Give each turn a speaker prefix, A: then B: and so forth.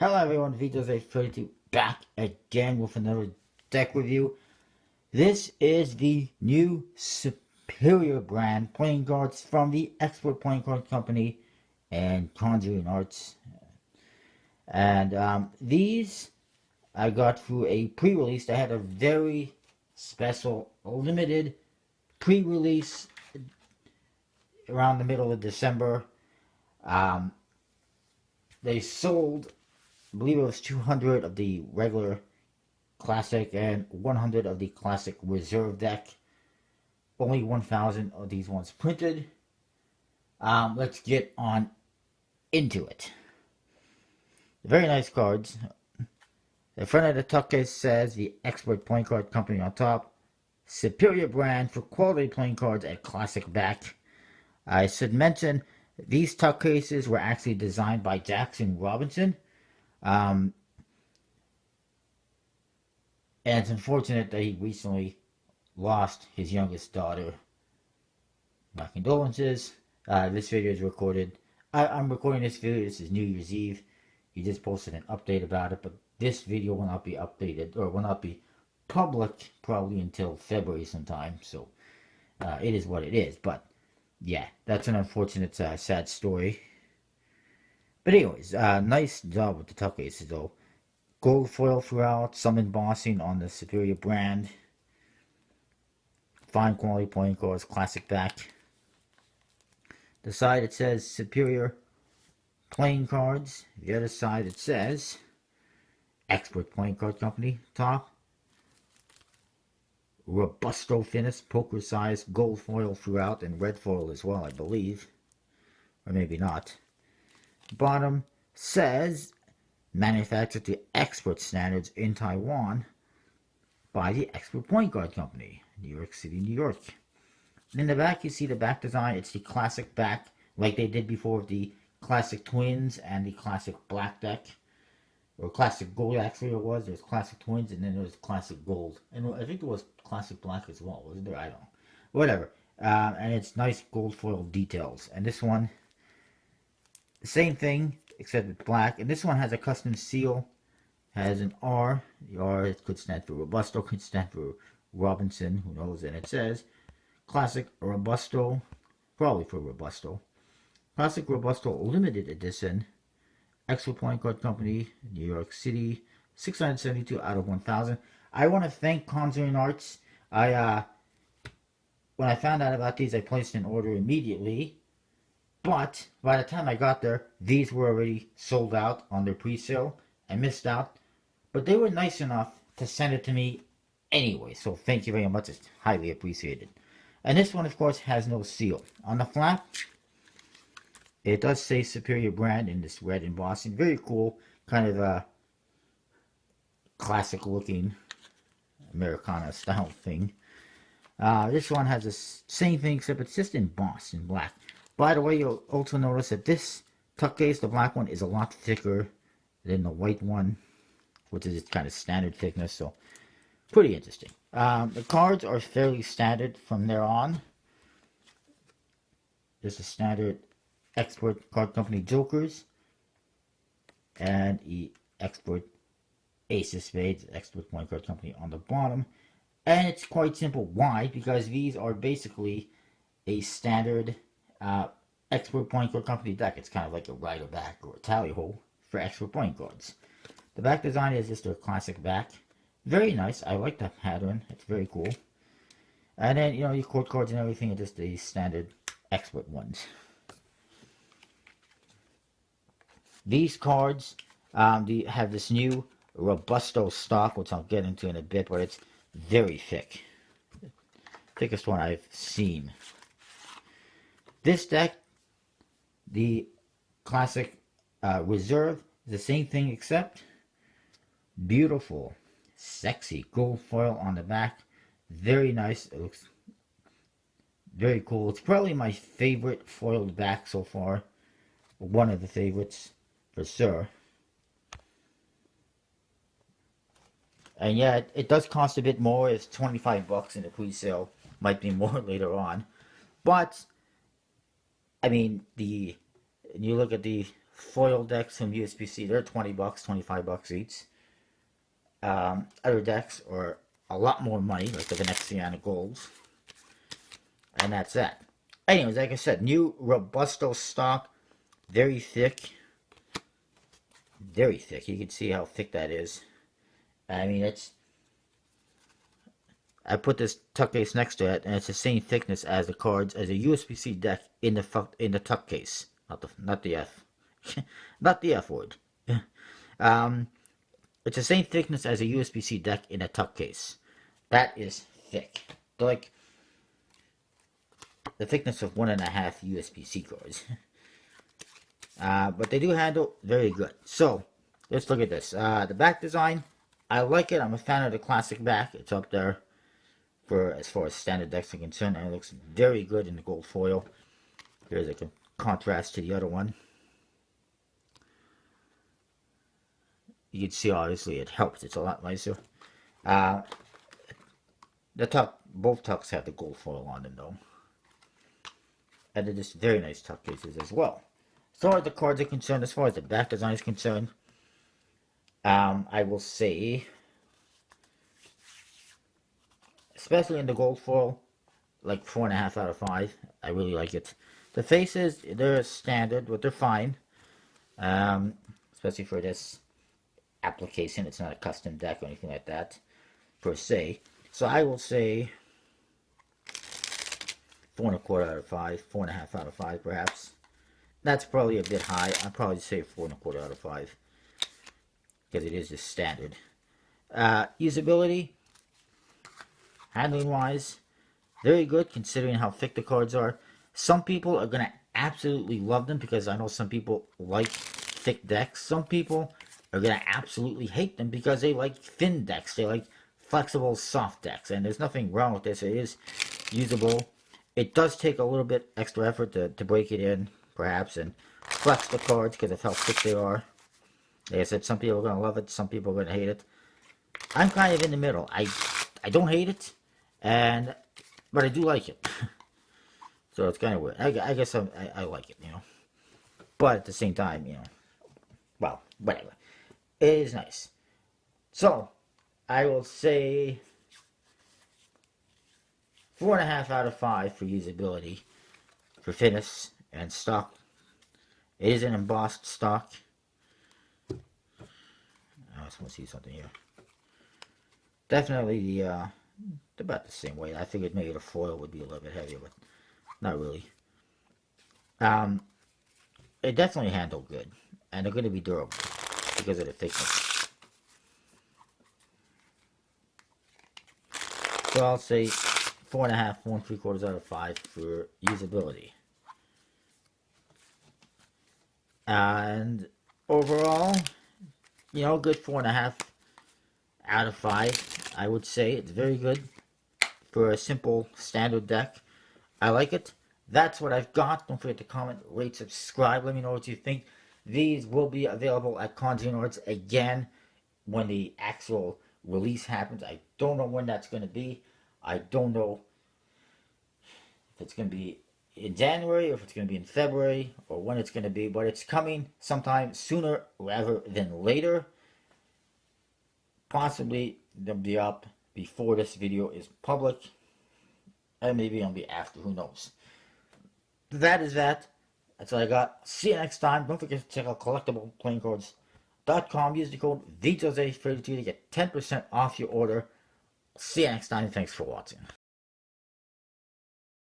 A: Hello everyone, Vito's A32 back again with another deck review. This is the new Superior brand playing cards from the Expert Playing Card Company and Conjuring Arts. And these I got through a pre-release. They had a very special, limited pre-release around the middle of December. Um, they sold, I believe it was 200 of the regular Classic and 100 of the Classic Reserve deck. Only 1,000 of these ones printed. Let's get on into it. Very nice cards. The front of the tuck case says the Expert Playing Card Company on top. Superior brand for quality playing cards at classic back. I should mention these tuck cases were actually designed by Jackson Robinson. And it's unfortunate that he recently lost his youngest daughter. My condolences. This video is recorded. I'm recording this video. This is New Year's Eve. He just posted an update about it, but this video will not be updated or will not be public probably until February sometime. So it is what it is. But yeah, that's an unfortunate, sad story. But anyways, nice job with the tuck cases though. Gold foil throughout, some embossing on the Superior brand. Fine quality playing cards, classic back. The side it says Superior Playing Cards. The other side it says Expert Playing Card Company. Top. Robusto finish, poker size, gold foil throughout, and red foil as well, I believe. Or maybe not. Bottom says manufactured to expert standards in Taiwan by the Expert Playing Card Company, New York City, New York. And in the back, you see the back design. It's the classic back, like they did before with the classic twins and the classic black deck. Or classic gold, actually, it was. There's classic twins, and then there was classic gold. And I think there was classic black as well, wasn't there? I don't know. Whatever. And it's nice gold foil details. And this one, the same thing, except it's black. And this one has a custom seal. Has an R. The R it could stand for Robusto, could stand for Robinson, who knows. And it says Classic Robusto, probably for Robusto. Classic Robusto Limited Edition. Expert Playing Card Company, New York City, 672 out of 1,000. I want to thank Conjuring Arts. When I found out about these, I placed an order immediately. But by the time I got there, these were already sold out on their pre-sale. I missed out. But they were nice enough to send it to me anyway. So thank you very much. It's highly appreciated. And this one, of course, has no seal. On the flap, it does say Superior brand in this red embossing. Very cool. Kind of a classic looking Americana style thing. This one has the same thing except it's just embossed in black. By the way, you'll also notice that this tuck case, the black one, is a lot thicker than the white one, which is its kind of standard thickness. So pretty interesting. The cards are fairly standard from there on. Just a standard Expert Card Company Jokers and the Expert Ace of Spades, Expert Playing Card Company on the bottom. And it's quite simple. Why? Because these are basically a standard Expert Playing Card Company deck. It's kind of like a rider back or a tally hole for expert playing cards. The back design is just a classic back. Very nice. I like that pattern. It's very cool. And then, you know, your court cards and everything are just the standard expert ones. These cards have this new Robusto stock, which I'll get into in a bit, but it's very thick. Thickest one I've seen. This deck, the classic Reserve, is the same thing except beautiful, sexy gold foil on the back. Very nice. It looks very cool. It's probably my favorite foiled back so far. One of the favorites, for sure. And yeah, it does cost a bit more. It's 25 bucks in the pre-sale. Might be more later on. But, I mean, you look at the foil decks from USB-C. They're 20 bucks, 25 bucks each. Other decks are a lot more money, like the Veneziana Golds. And that's that. Anyways, like I said, new Robusto stock. Very thick. Very thick. You can see how thick that is. I mean, it's... I put this tuck case next to it, and it's the same thickness as the cards, as a USB-C deck in the tuck case. Not the F. Not the F word. It's the same thickness as a USB-C deck in a tuck case. That is thick. They're like the thickness of 1.5 USB-C cards. But they do handle very good. So, let's look at this. The back design, I like it. I'm a fan of the classic back. It's up there for as far as standard decks are concerned. And it looks very good in the gold foil. There's a contrast to the other one. You can see, obviously, it helps. It's a lot nicer. Both tucks have the gold foil on them, though. And they're just very nice tuck cases as well. As far as the cards are concerned, as far as the back design is concerned, I will say, especially in the gold foil, like 4.5 out of 5. I really like it. The faces, they're standard, but they're fine. Especially for this application. It's not a custom deck or anything like that, per se. So I will say 4.25 out of 5, 4.5 out of 5 perhaps. That's probably a bit high. I'd probably say 4.25 out of 5 because it is just standard. Usability, handling wise, very good considering how thick the cards are. Some people are gonna absolutely love them because I know some people like thick decks. Some people are gonna absolutely hate them because they like thin decks. They like flexible, soft decks, and there's nothing wrong with this. It is usable. It does take a little bit extra effort to break it in, perhaps, and flex the cards because of how thick they are. Like I said, some people are gonna love it, some people are gonna hate it. I'm kind of in the middle. I don't hate it, but I do like it. So it's kind of weird. I guess I like it, you know. But at the same time, you know, well, whatever. It is nice. So, I will say 4.5 out of 5 for usability, for fitness, and stock. It is an embossed stock. I just want to see something here. Definitely about the same weight. I figured maybe the foil would be a little bit heavier, but not really. It definitely handled good, and they're going to be durable because of the thickness. So I'll say 4.5, 1.75 out of 5 for usability. And overall, you know, good 4.5 out of 5. I would say it's very good for a simple standard deck. I like it. That's what I've got. Don't forget to comment, rate, subscribe. Let me know what you think. These will be available at Conjuring Arts again when the actual release happens. I don't know when that's going to be. I don't know if it's going to be in January or if it's going to be in February or when it's going to be, but it's coming sometime sooner rather than later. Possibly they'll be up before this video is public, and maybe it'll be after, who knows. That is that. That's all I got. See you next time. Don't forget to check out collectibleplayingcards.com. Use the code VJose32 to get 10% off your order. See you next time. Thanks for watching.